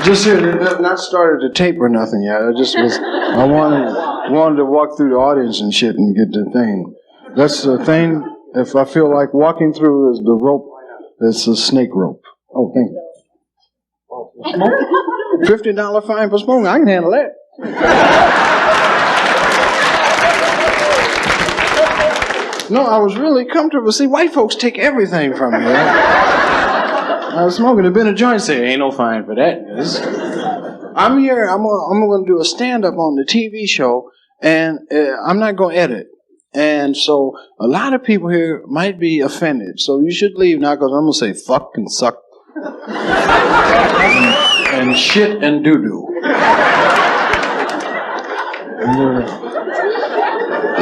Just here, not started to tape or nothing yet. I wanted to walk through the audience and shit and get the thing. That's the thing. If I feel like walking through is the rope, it's a snake rope. Oh, thank you. $50 fine for smoking. I can handle that. No, I was really comfortable. See, white folks take everything from me. I was smoking a bin of joints. Say, ain't no fine for that. I'm here. I'm going to do a stand-up on the TV show, and I'm not going to edit. And so a lot of people here might be offended. So you should leave now because I'm going to say fuck and suck and shit and doo-doo.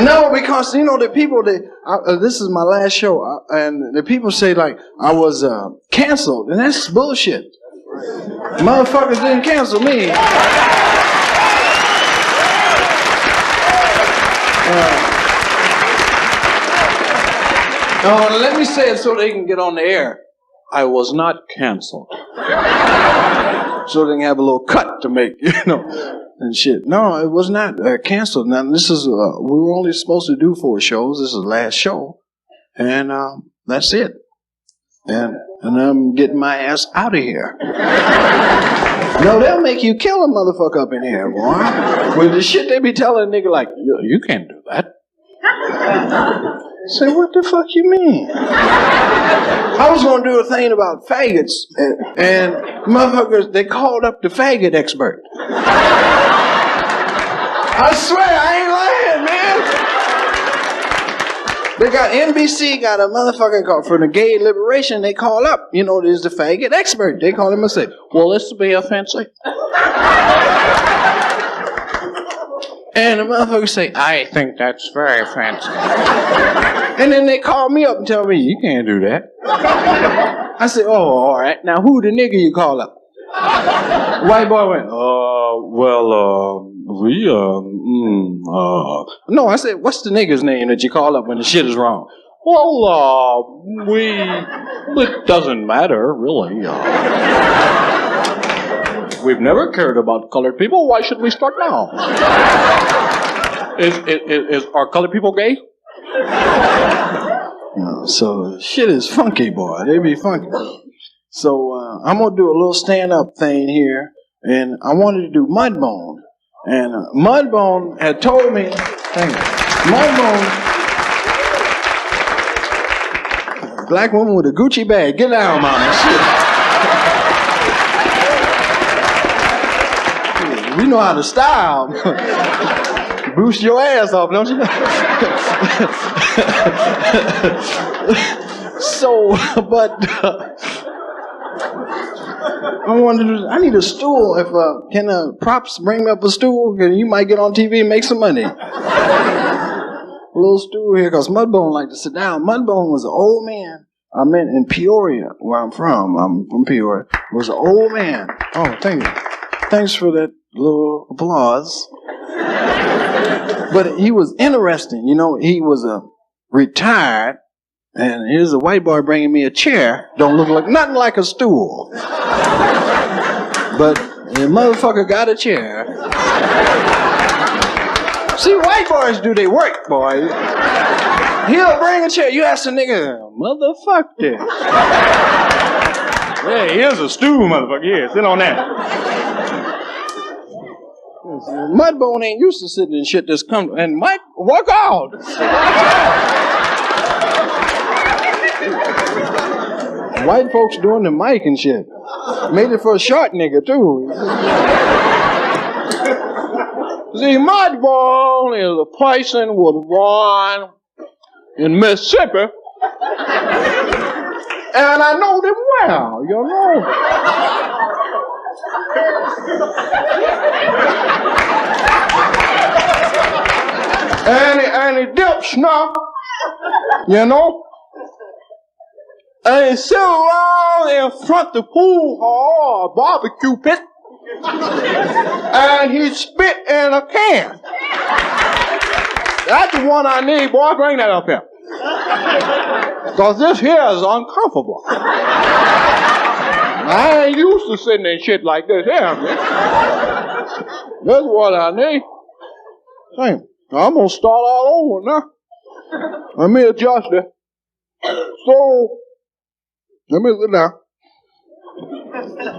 No, because, you know, the people, this is my last show, and the people say, like, I was canceled, and that's bullshit. Motherfuckers didn't cancel me. Let me say it so they can get on the air. I was not canceled. So they can have a little cut to make, you know. And shit. No, it was not canceled. Now, this is, we were only supposed to do 4 shows. This is the last show. And that's it. And I'm getting my ass out of here. No, they'll make you kill a motherfucker up in here, boy. With the shit they be telling a nigga like, you can't do that. Say, what the fuck you mean? I was going to do a thing about faggots, and motherfuckers, they called up the faggot expert. I swear, I ain't lying, man. They got NBC, got a motherfucker called for the gay liberation. They call up, you know, there's the faggot expert. They call him and say, will this be offensive? And the motherfucker say, I think that's very offensive. And then they call me up and tell me, you can't do that. I said, oh, all right. Now, who the nigga you call up? White boy went, No, I said, what's the nigga's name that you call up when the shit is wrong? Well, it doesn't matter, really. We've never cared about colored people. Why should we start now? Are colored people gay? So shit is funky, boy. They be funky. So I'm gonna do a little stand-up thing here, and I wanted to do Mudbone, and Mudbone had told me, Mudbone, black woman with a Gucci bag, get down, mama, shit. We know how to style. Boost your ass off, don't you? So, but I need a stool. If can props bring me up a stool? You might get on TV and make some money. A little stool here, because Mudbone like to sit down. Mudbone was an old man. I meant in Peoria, where I'm from. I'm from Peoria. Was an old man. Oh, thank you. Thanks for that little applause. But he was interesting. You know, he was retired, and here's a white boy bringing me a chair. Don't look like nothing like a stool. But the motherfucker got a chair. See, white boys do their work, boy. He'll bring a chair. You ask the nigga, motherfuck this. Yeah, here's a stool, motherfucker. Yeah, sit on that. Mudbone ain't used to sitting in shit that's come. And Mike, walk out. White folks doing the mic and shit. Made it for a short nigga, too. See, Mudbone is a person was born in Mississippi. And I know them well, you know. And he dips now, you know. And he sit around in front of the pool hall or barbecue pit. And he spit in a can. That's the one I need, boy. Bring that up here. Because this here is uncomfortable. I ain't used to sitting in shit like this here, man. That's what I need. Hey, I'm gonna start all over now. Let me adjust it. So, let me sit down.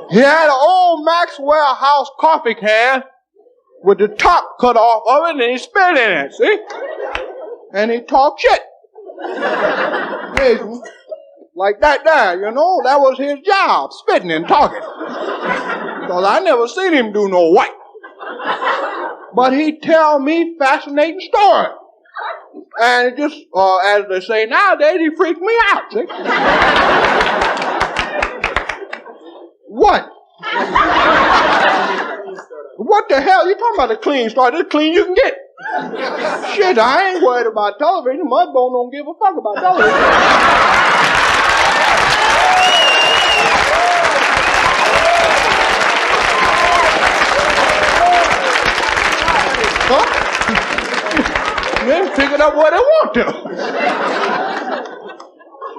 He had an old Maxwell House coffee can with the top cut off of it, and he spit in it, see? And he talked shit. Like that there, you know, that was his job, spitting and talking. Because I never seen him do no white. But he tell me fascinating stories. And it just, as they say nowadays, he freaked me out, see? What? What the hell? You talking about a clean start? This clean you can get. Shit, I ain't worried about television. Mudbone don't give a fuck about television. Huh? They pick it up where they want to.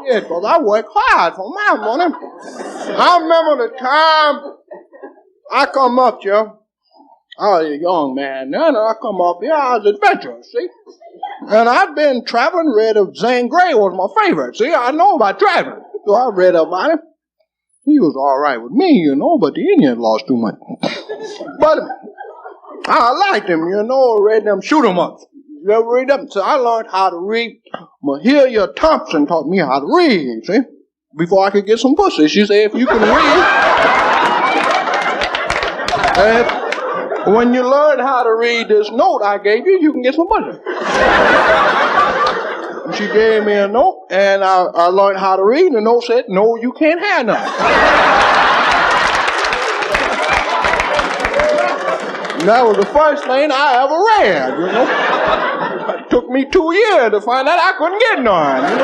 Shit, because I work hard for my money. I remember the time I come up here. I was a young man then, and I come up here, I was adventurous, see? And I'd been traveling, read of Zane Grey was my favorite, see? I know about traveling, so I read about him. He was all right with me, you know, but the Indians lost too much. But I liked him, you know, read them shoot 'em ups. You ever read them? So I learned how to read. Mahalia Thompson taught me how to read, see? Before I could get some pussy. She said, if you can read, when you learn how to read this note I gave you, you can get some pussy. And she gave me a note, and I learned how to read, and the note said, no, you can't have none. That was the first thing I ever read, you know. It took me 2 years to find out I couldn't get none, you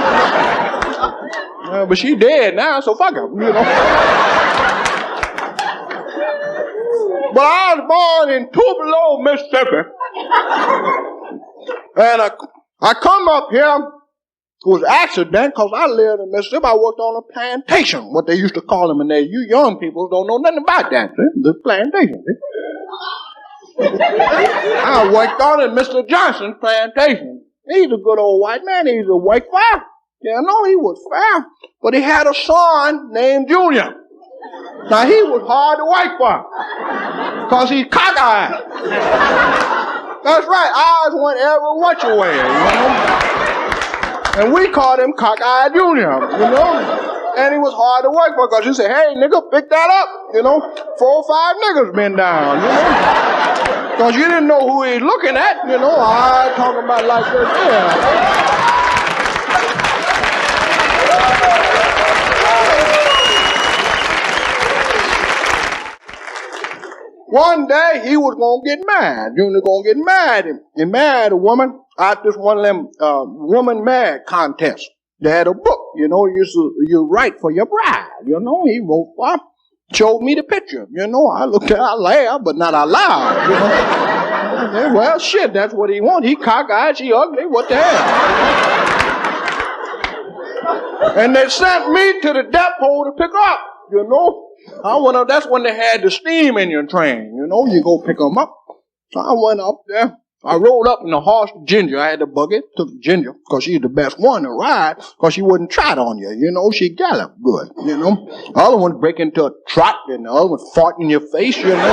know. But she dead now, so fuck her, you know. But I was born in Tupelo, Mississippi. And I come up here, it was an accident, because I lived in Mississippi. I worked on a plantation, what they used to call them in there. You young people don't know nothing about that, see? The plantation, see? I worked on it, Mr. Johnson's plantation. He's a good old white man. He's a white fair. Yeah, no, he was fair. But he had a son named Junior. Now, he was hard to white for. Because he's cockeyed. That's right. Eyes went every which way, you know. And we called him Cockeyed Junior, you know. And he was hard to work for because he said, hey, nigga, pick that up. You know, 4 or 5 niggas been down, you know. Because you didn't know who he's looking at, you know. I talking about like this here. One day, he was going to get mad. Junior going to get mad. He married a woman out this one of them woman marriage contests. They had a book, you know, you write for your bride, you know. He wrote for her, showed me the picture, you know. I looked at it, I laughed, but not out loud, you know. I said, well, shit, that's what he wants. He cockeyed, she ugly, what the hell? And they sent me to the depot to pick up, you know. I went up, that's when they had the steam engine train, you know. You go pick them up. So I went up there. I rode up in the horse Ginger. I had the buggy, took Ginger, because she's the best one to ride, because she wouldn't trot on you, you know. She galloped good, you know. The other one break into a trot, and the other one fart in your face, you know.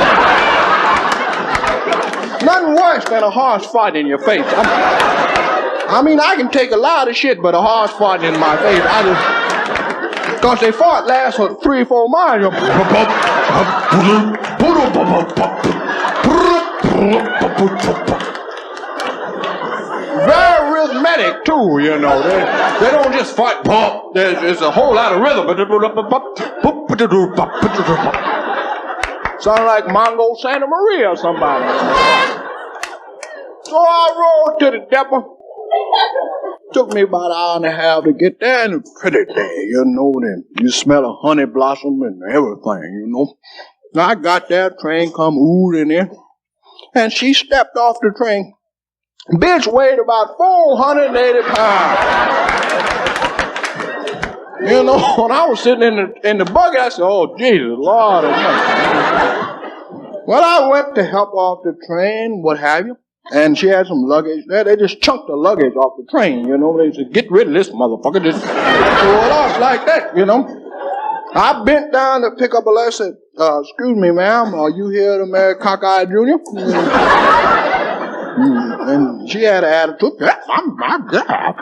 Nothing worse than a horse fart in your face. I mean, I can take a lot of shit, but a horse fart in my face, because they fart lasts for 3 or 4 miles. Very rhythmic too, you know. They don't just fight. There's a whole lot of rhythm. Sound like Mongo Santa Maria or somebody. So I rode to the depot. Took me about an hour and a half to get there, and it's a pretty day, you know. Then you smell a honey blossom and everything, you know. Now I got there, train come oozing in, and she stepped off the train. Bitch weighed about 480 pounds. You know, when I was sitting in the buggy, I said, oh, Jesus, Lord. Well, I went to help off the train, what have you, and she had some luggage there. They just chunked the luggage off the train, you know. They said, get rid of this motherfucker. Just throw it off like that, you know. I bent down to pick up a letter. I said, excuse me, ma'am, are you here to marry Cockeye Jr.? And she had an attitude. Yeah, I'm my God. I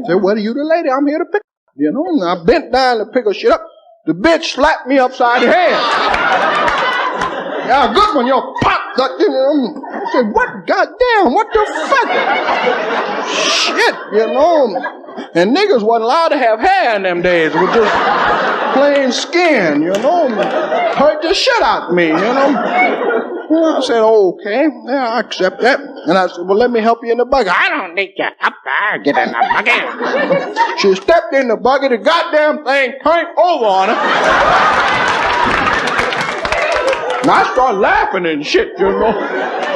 said, what are you the lady? I'm here to pick up. You know, and I bent down to pick her shit up. The bitch slapped me upside the head. Yeah, good one, you pop. I said, what? Goddamn, what the fuck? Shit, you know. And niggas wasn't allowed to have hair in them days. It was just plain skin, you know. Hurt the shit out of me, you know. Well, I said, okay, yeah, I accept that. And I said, well, let me help you in the buggy. I don't need you up there. Get in the buggy. She stepped in the buggy. The goddamn thing turned over on her. And I started laughing and shit, you know.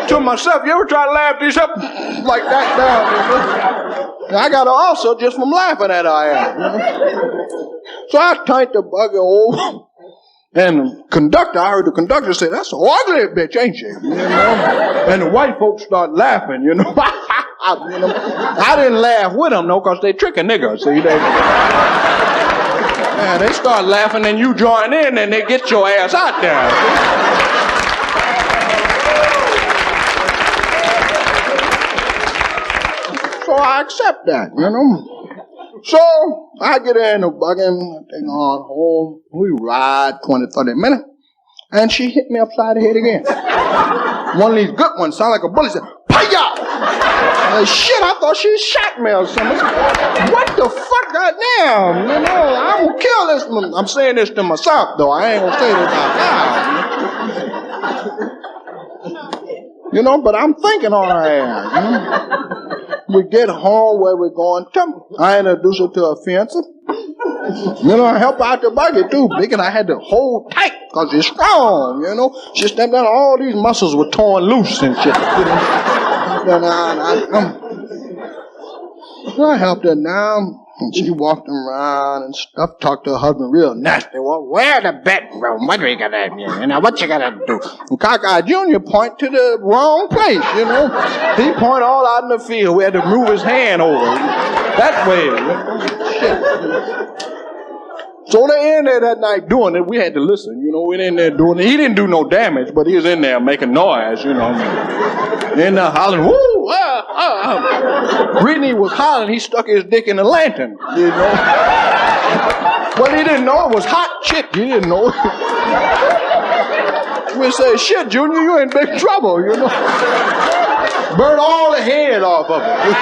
To myself, you ever try to laugh this up like that down, you know? And I got an ulcer just from laughing at her ass, you know? So I turned the buggy over. And the conductor, I heard the conductor say, that's an ugly bitch, ain't she? You know? And the white folks start laughing, you know. I didn't laugh with them, though, because they tricking niggas, see? They start laughing, and you join in, and they get your ass out there. So I accept that, you know. So I get in the buggy, take on home. We ride 20, 30 minutes, and she hit me upside the head again. One of these good ones, sound like a bullet, said, "Pryor!" Shit, I thought she shot me or something. What the fuck, goddamn? You know, I'm gonna kill this one. I'm saying this to myself, though. I ain't gonna say this out loud. You know, but I'm thinking on her ass, you know. We get home where we're going to. I introduced her to a fiance. You know, I help out the buggy too, big, and I had to hold tight because it's strong, you know. She stepped down, all these muscles were torn loose and shit. You know? I helped her down, and she walked around and stuff, talked to her husband real nasty. Well, where's the bedroom? What are we gonna do? You know, what you gonna do? And Cockeye Jr. point to the wrong place, you know. He point all out in the field. We had to move his hand over that way. Shit. So they in there that night doing it. We had to listen, you know. We in there doing it. He didn't do no damage, but he was in there making noise, you know. In there hollering, woo! Brittany was hollering. He stuck his dick in the lantern, you know. But he didn't know it was hot shit. He didn't know it. We say, shit, Junior, you in big trouble, you know. Burn all the head off of it.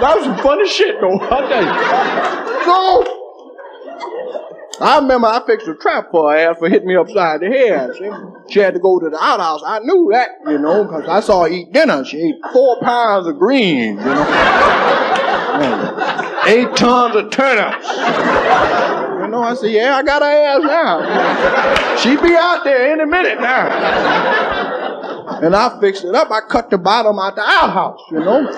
That was some funny shit, though, I'll tell you. So, I remember I fixed a trap for her ass for hitting me upside the head. See? She had to go to the outhouse. I knew that, you know, because I saw her eat dinner. She ate 4 pounds of greens, you know. 8 tons of turnips. You know, I said, yeah, I got her ass now. She be out there any minute now. And I fixed it up. I cut the bottom out the outhouse, you know.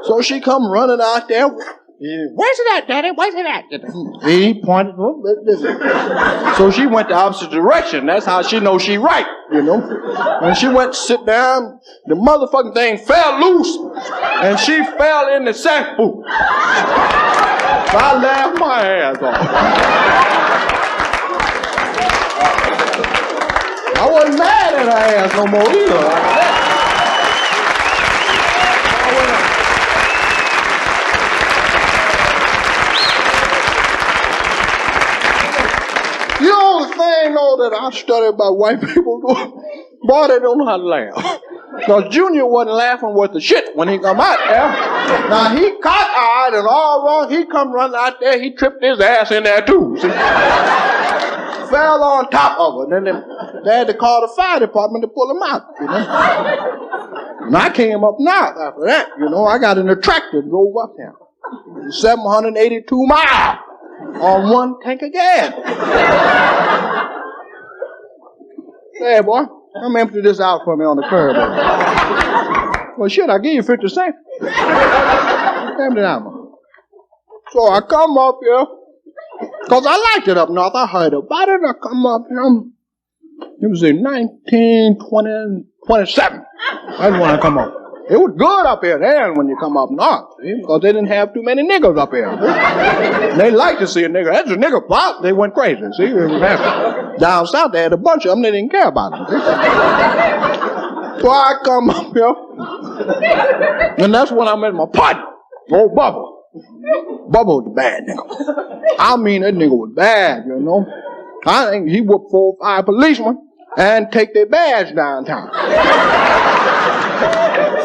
So she come running out there. Where's it at, Daddy? Where's it at? He pointed. So she went the opposite direction. That's how she knows she right, you know. When she went to sit down, the motherfucking thing fell loose, and she fell in the sack boot. So I laughed my ass off. I wasn't mad at her ass no more either. You know the thing, though, that I studied about white people, boy, they don't know how to laugh. Because Junior wasn't laughing worth the shit when he come out there. Now, he cockeyed and all wrong. He come running out there. He tripped his ass in there, too. See? Fell on top of her. Then they had to call the fire department to pull him out, you know. And I came up north after that, you know. I got in a tractor and drove up there. 782 miles. On 1 tank of gas. Hey, boy. Come empty this out for me on the curb. Well, shit, I give you 50 cents. Empty it out. So I come up here, because I liked it up north. I heard about it. I come up here. It was in 1927. That's when I come up. It was good up here then when you come up north, because they didn't have too many niggers up here. They liked to see a nigger. That's a nigger plot. They went crazy. See, down south they had a bunch of them. They didn't care about them. So I come up here, and that's when I met my partner, old Bubba. Bubba was a bad nigga. I mean, that nigga was bad, you know. I think he whooped 4 or 5 policemen and take their badge downtown.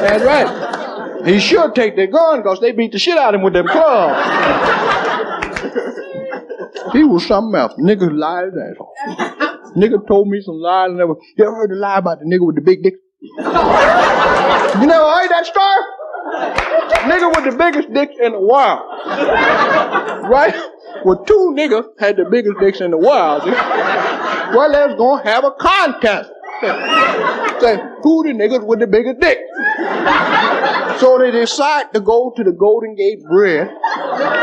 That's right. He should take their gun because they beat the shit out of him with them clubs. He was something else. Nigga lied his ass off. Nigga told me some lies. You ever heard the lie about the nigga with the big dick? You never heard that story? Nigga with the biggest dick in the world. Right? Well, 2 niggas had the biggest dicks in the world. See? Well, let's go have a contest. Say, who the niggas with the biggest dick? So they decide to go to the Golden Gate Bridge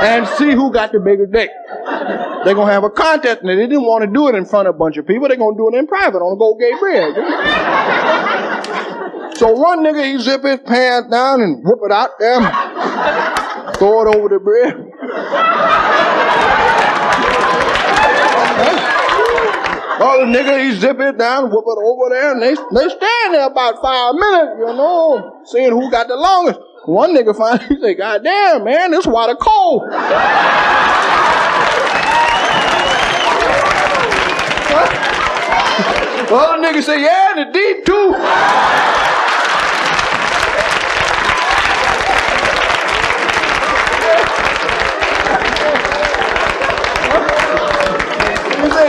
and see who got the biggest dick. They're going to have a contest, and they didn't want to do it in front of a bunch of people. They're going to do it in private on the Golden Gate Bridge. So one nigga, he zip his pants down and whoop it out there, throw it over the bridge. Other nigga, he zip it down, whoop it over there, and they stand there about 5 minutes, you know, seeing who got the longest. One nigga finally say, God damn, man, this water cold. Other nigga say, yeah, the deep too.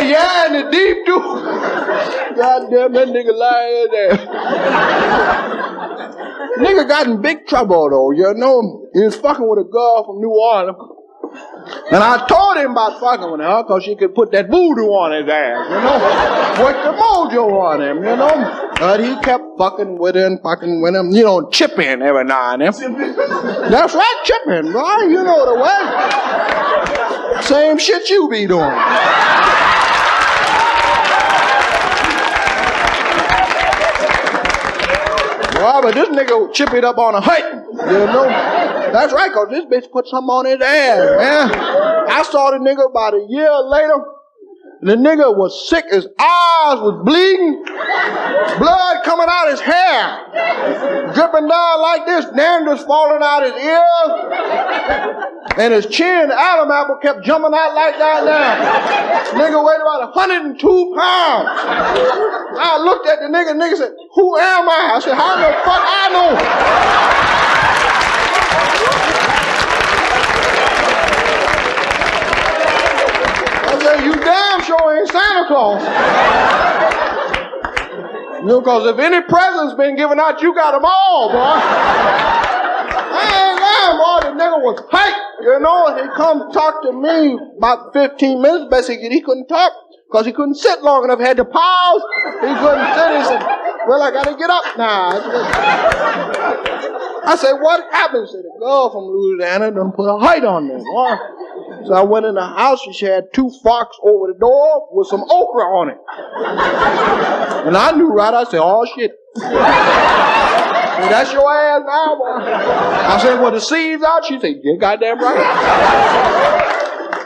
Yeah, in the deep too. God damn, that nigga lying there. Nigga got in big trouble though, you know. He was fucking with a girl from New Orleans. And I told him about fucking with her because she could put that voodoo on his ass, you know. Put the mojo on him, you know. But he kept fucking with him, you know, chipping every now and then. That's right, chipping, right? You know the way. Same shit you be doing. Well, but this nigga chip it up on a height, you know. That's right, because this bitch put something on his ass, man. I saw the nigga about a year later. The nigga was sick, his eyes was bleeding, blood coming out his hair, dripping down like this, dandruff falling out his ears, and his chin, the Adam apple, kept jumping out like that now. Nigga weighed about 102 pounds. I looked at the nigga said, who am I? I said, how the fuck I know? I said, you damn sure ain't Santa Claus. You know, because if any presents been given out, you got them all, boy. I ain't lying, boy. The nigga was hyped, you know. He come talk to me about 15 minutes. Basically, he couldn't talk because he couldn't sit long enough. He had to pause. He couldn't sit. He said, well, I got to get up now. I said, what happened? He said, the girl from Louisiana done put a height on me, boy. So I went in the house, and she had 2 forks over the door with some okra on it. And I knew right, I said, oh shit. Said, that's your ass now, boy. I said, well, the seeds out? She said, you goddamn right.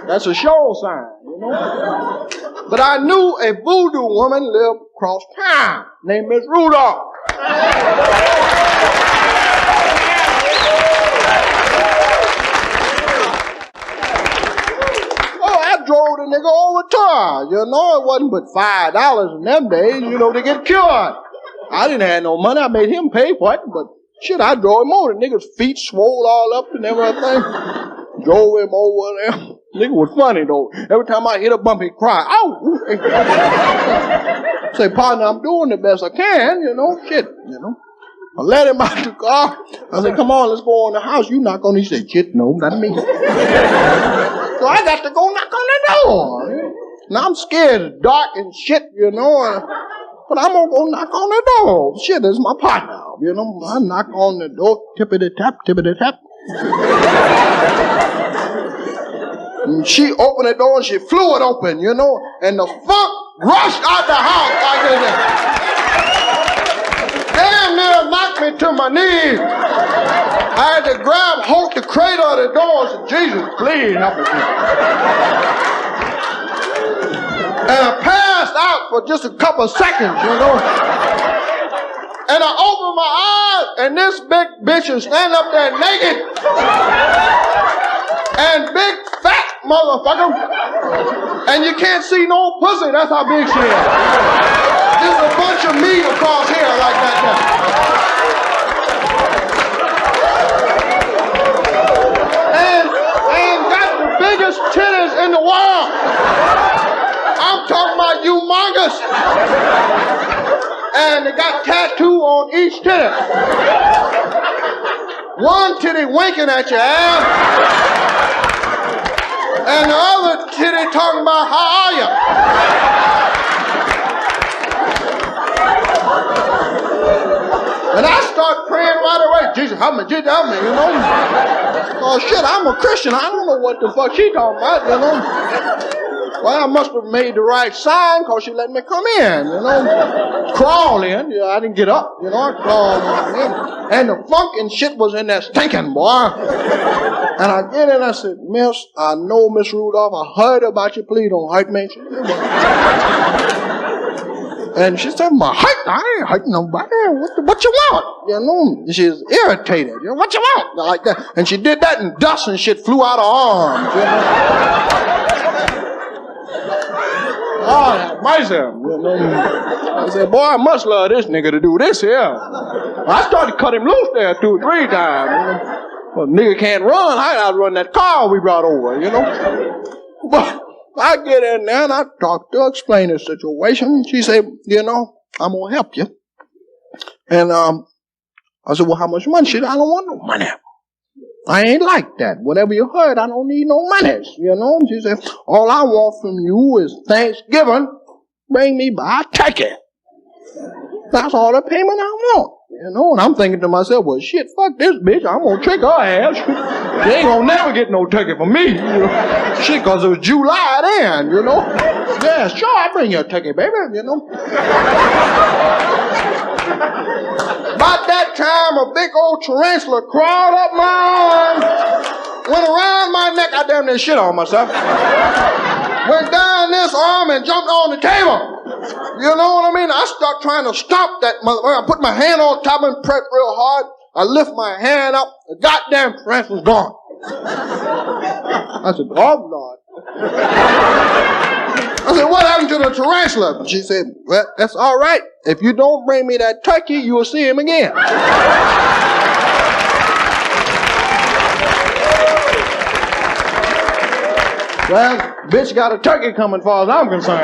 That's a show sign, you know. But I knew a voodoo woman lived across town named Miss Rudolph. Drove the nigga over to her. You know, it wasn't but $5 in them days, you know, to get cured. I didn't have no money. I made him pay for it, but shit, I drove him over. The nigga's feet swole all up and everything. Drove him over there. Nigga was funny, though. Every time I hit a bump, he'd cry. Ow! Say, partner, I'm doing the best I can, you know. Shit, you know. I let him out the car. I said, come on, let's go in the house. You knock on it. He said, shit, no, not me. So I got to go knock on the door. Now I'm scared. It's dark and shit, you know. But I'm going to go knock on the door. Shit, this is my partner. You know, I knock on the door, tippity-tap, tippity-tap. And she opened the door and she flew it open, you know, and the funk rushed out the house like this. Damn near knocked me to my knees. I had to hold the cradle of the door and say, Jesus, please help me. And I passed out for just a couple of seconds, you know. And I opened my eyes, and this big bitch is standing up there naked. And big fat motherfucker. And you can't see no pussy. That's how big she is. Just a bunch of meat across here like that now. And got the biggest titties in the world. I'm talking about humongous. And they got tattoo on each titty. One titty winking at your ass. And the other titty talking about, how are you? And I start praying right away. Jesus, help me, you know. Oh, shit, I'm a Christian. I don't know what the fuck she talking about, you know. Well, I must have made the right sign because she let me come in, you know. Crawl in. You know, I didn't get up, you know. I crawled in. And the funk and shit was in there stinking, boy. And I get in, I said, Miss, I know, Miss Rudolph, I heard about you. Please don't hurt me. And she said, I ain't hurting nobody. What you want? You know, she's irritated. You know, what you want? Like that. And she did that, and dust and shit flew out of her arms. You know? Oh, myself. You know? I said, boy, I must love this nigga to do this here. I started to cut him loose there 2 or 3 times. You know? Well, nigga can't run. I gotta run that car we brought over, you know. But I get in there and I talk to her, explain the situation. She said, you know, I'm gonna help you. And I said, well, how much money? She said, I don't want no money. I ain't like that. Whatever you heard, I don't need no money. You know. She said, all I want from you is Thanksgiving. Bring me by a turkey. That's all the payment I want. You know, and I'm thinking to myself, well, shit, fuck this bitch. I'm going to trick her ass. She ain't going to never get no turkey from me. You know? Shit, because it was July then, you know. Yeah, sure, I'll bring you a turkey, baby, you know. About that time, a big old tarantula crawled up my arm, went around my neck. I damn near shit on myself. Went down this arm and jumped on the table. You know what I mean? I start trying to stop that motherfucker. I put my hand on top and press real hard. I lift my hand up. The goddamn tarantula's gone. I said, oh, Lord. I said, what happened to the tarantula? She said, well, that's all right. If you don't bring me that turkey, you will see him again. Well, bitch got a turkey coming, as far as I'm concerned.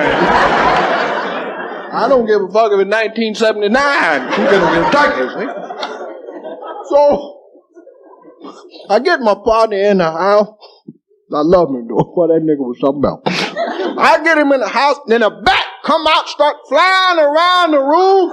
I don't give a fuck if it's 1979. She gonna get a turkey, see? So, I get my partner in the house. I love him, though. What that nigga was talking about. I get him in the house, then a bat come out, start flying around the room.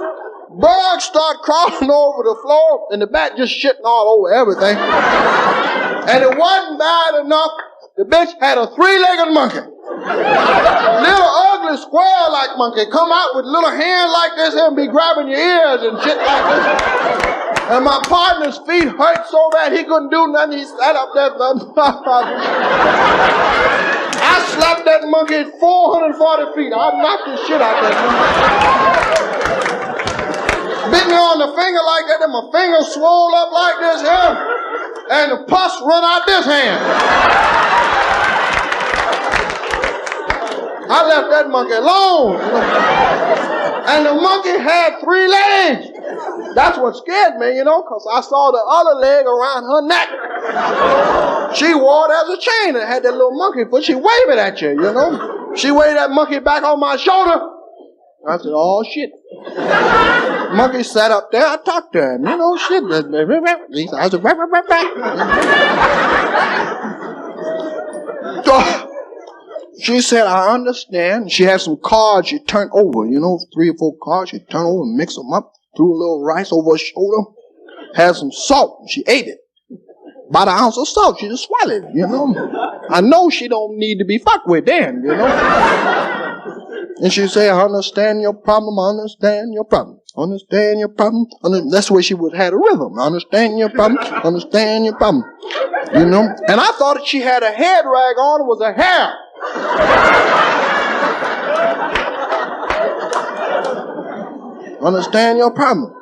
Bugs start crawling over the floor, and the bat just shitting all over everything. And it wasn't bad enough. The bitch had a 3-legged monkey. Little ugly square-like monkey come out with little hands like this and be grabbing your ears and shit like this. And my partner's feet hurt so bad he couldn't do nothing. He sat up there. I slapped that monkey at 440 feet. I knocked the shit out of that monkey. Bit me on the finger like that, and my finger swole up like this here. And the pus run out this hand. I left that monkey alone. And the monkey had 3 legs. That's what scared me, you know, because I saw the other leg around her neck. She wore it as a chain and had that little monkey foot. She waved it at you, you know. She waved that monkey back on my shoulder. I said, oh, shit. Monkey sat up there. I talked to him, you know, shit. I said, She said, I understand. She had some cards she turned over, 3 or 4 cards. She turned over and mixed them up, threw a little rice over her shoulder, had some salt, and she ate it. About an ounce of salt, she just swallowed it, I know she don't need to be fucked with then, And she said, I understand your problem, I understand your problem. Understand your problem. That's the way she would have had a rhythm. Understand your problem, understand your problem. And I thought that she had a head rag on, it was a hair. Understand your problem.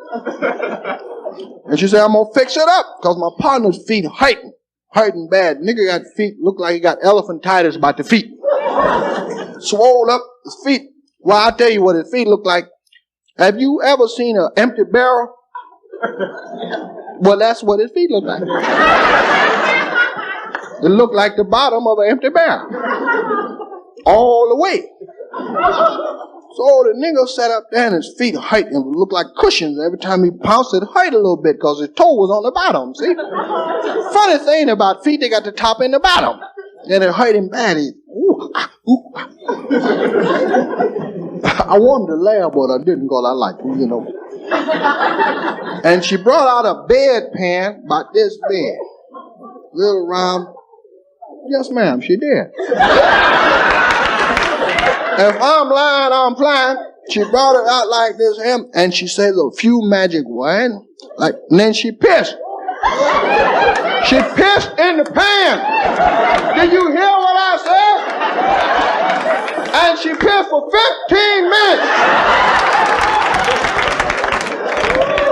And she said, I'm going to fix it up because my partner's feet hurting bad. Nigga got feet, look like he got elephantitis about the feet. Swole up his feet. Well, I'll tell you what his feet look like. Have you ever seen an empty barrel? Well, that's what his feet look like. It looked like the bottom of an empty barrel. All the way. So the nigga sat up there and his feet hurt and looked like cushions. Every time he pounced, it hurt a little bit because his toe was on the bottom, see? Funny thing about feet, they got the top and the bottom. And it hurt him bad. I wanted to laugh, but I didn't because I liked him, And she brought out a bedpan about this big. Little round. Yes, ma'am, she did. If I'm lying, I'm flying. She brought it out like this, and she said a few magic words, and then she pissed. She pissed in the pan. Did you hear what I said? And she pissed for 15 minutes.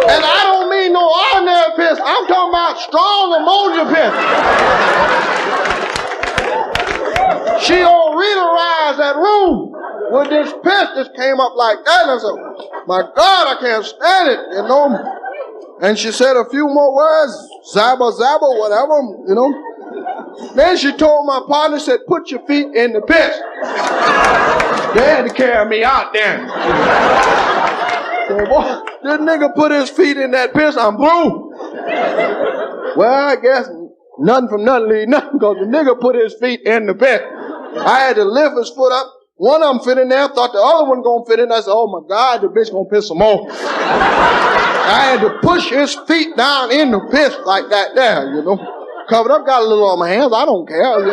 And I don't mean no ordinary piss. I'm talking about strong ammonia piss. She overrealized that room with this piss that came up like that. And I said, my God, I can't stand it, And she said a few more words, zabba, zabba, whatever, Then she told my partner, said, put your feet in the piss. They had to carry me out there. So, boy, this nigga put his feet in that piss, I'm blue. Well, I guess nothing from nothing leave nothing, because the nigga put his feet in the piss. I had to lift his foot up. One of them fit in there, thought the other one gonna fit in. I said, oh my God, the bitch gonna piss some more. I had to push his feet down in the piss like that there, Covered up, got a little on my hands, I don't care,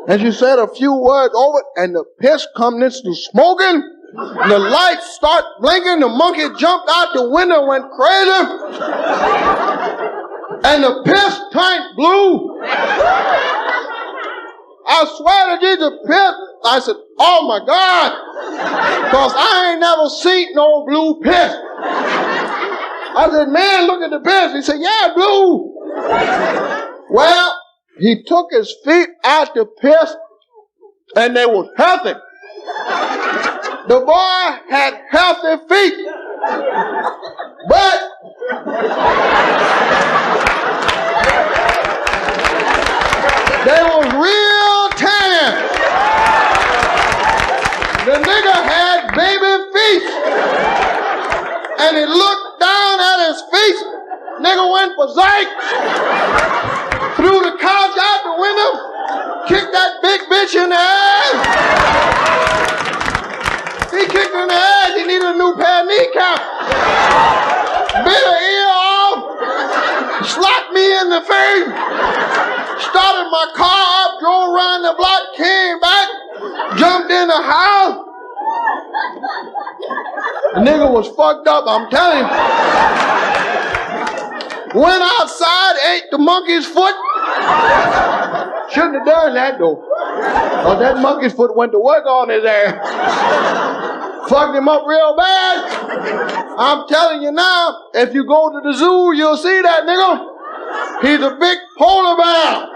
And she said a few words over it, and the piss come into smoking, and the lights start blinking, the monkey jumped out the window, went crazy, and the piss turned blue. I swear to Jesus, piss. I said, oh my God, because I ain't never seen no blue piss. I said, man, look at the piss. He said, yeah, blue. Well, he took his feet out the piss, and they was healthy. The boy had healthy feet, but they was real tan. The nigga had baby feet, and he looked down at his feet. Nigga went for Zyke, threw the couch out the window, kicked that big bitch in the ass. He kicked her in the ass, he needed a new pair of kneecaps. Bit her ear off, slapped me in the face, started my car up, drove around the block, came back, jumped in the house. The nigga was fucked up, I'm telling you. Went outside, ate the monkey's foot. Shouldn't have done that though. Because that monkey's foot went to work on his ass. Fucked him up real bad. I'm telling you now, if you go to the zoo, you'll see that nigga. He's a big polar bear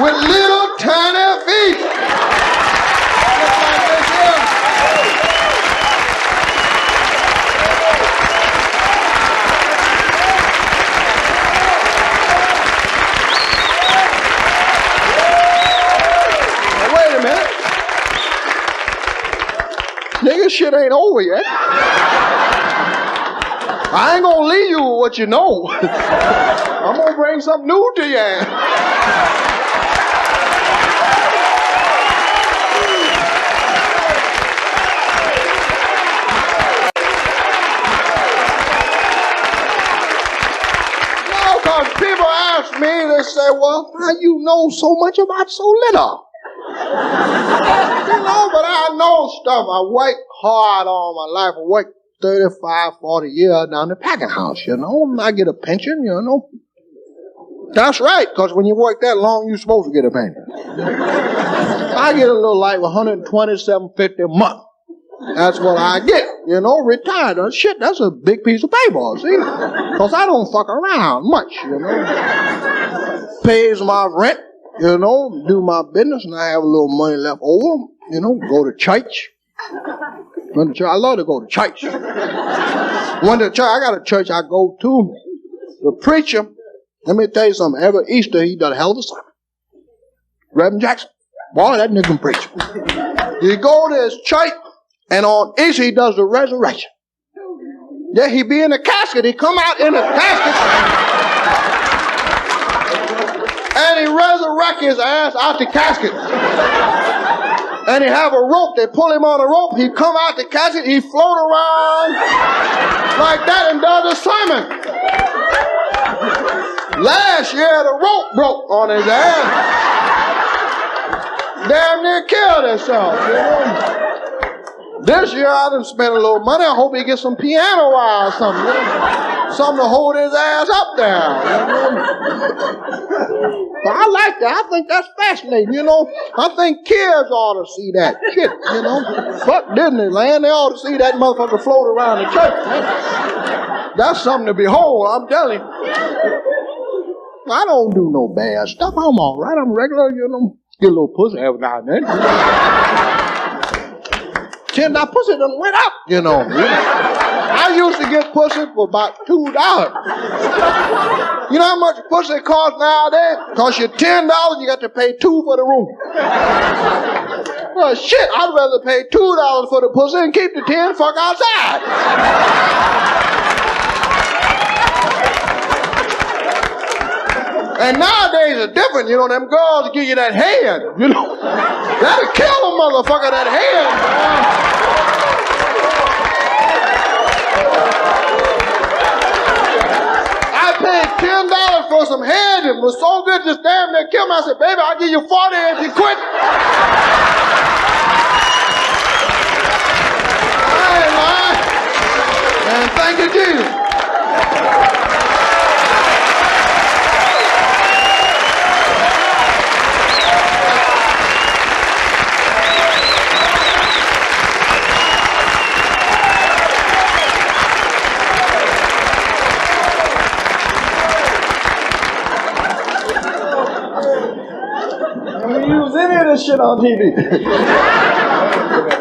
with little tiny feet. Just like this here. Nigga, shit ain't over yet. I ain't gonna leave you with what you know. I'm gonna bring something new to you. they say, well, how you know so much about so little? But I know stuff. I worked hard all my life. I worked 35, 40 years down the packing house, I get a pension, That's right, because when you work that long, you're supposed to get a pension. I get a little like $127.50 a month. That's what I get, retired. Shit, that's a big piece of paper, see? Because I don't fuck around much, Pays my rent, do my business, and I have a little money left over, go to church. I love to go to church. When the church, I got a church I go to. The preacher, let me tell you something, every Easter he does a hell of a sermon. Reverend Jackson, boy, that nigga can preach. He go to his church, and on Easter he does the resurrection. Yeah, he be in a casket. He come out in a casket, and he resurrect his ass out the casket. And he have a rope. They pull him on a rope. He come out the casket. He float around like that and does a sermon. Last year the rope broke on his ass. Damn near killed himself. This year I done spent a little money. I hope he gets some piano wire or something. Something to hold his ass up there. But I like that. I think that's fascinating, I think kids ought to see that shit, Fuck Disneyland. They ought to see that motherfucker float around the church. That's something to behold, I'm telling you. I don't do no bad stuff. I'm all right. I'm regular, Get a little pussy every now and then. $10 pussy done went up, I used to get pussy for about $2. You know how much pussy costs nowadays? Cost you $10, you got to pay $2 for the room. Well, shit, I'd rather pay $2 for the pussy and keep the 10 fuck outside. And nowadays it's different, them girls give you that hand, That'll kill a motherfucker, that hand, I paid $10 for some head. It was so good, just damn near killed me. I said, baby, I'll give you 40 if you quit. I ain't lying. And thank you, Jesus. Use any of this shit on TV.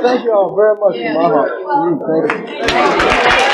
Thank you all very much from my heart. Thank you.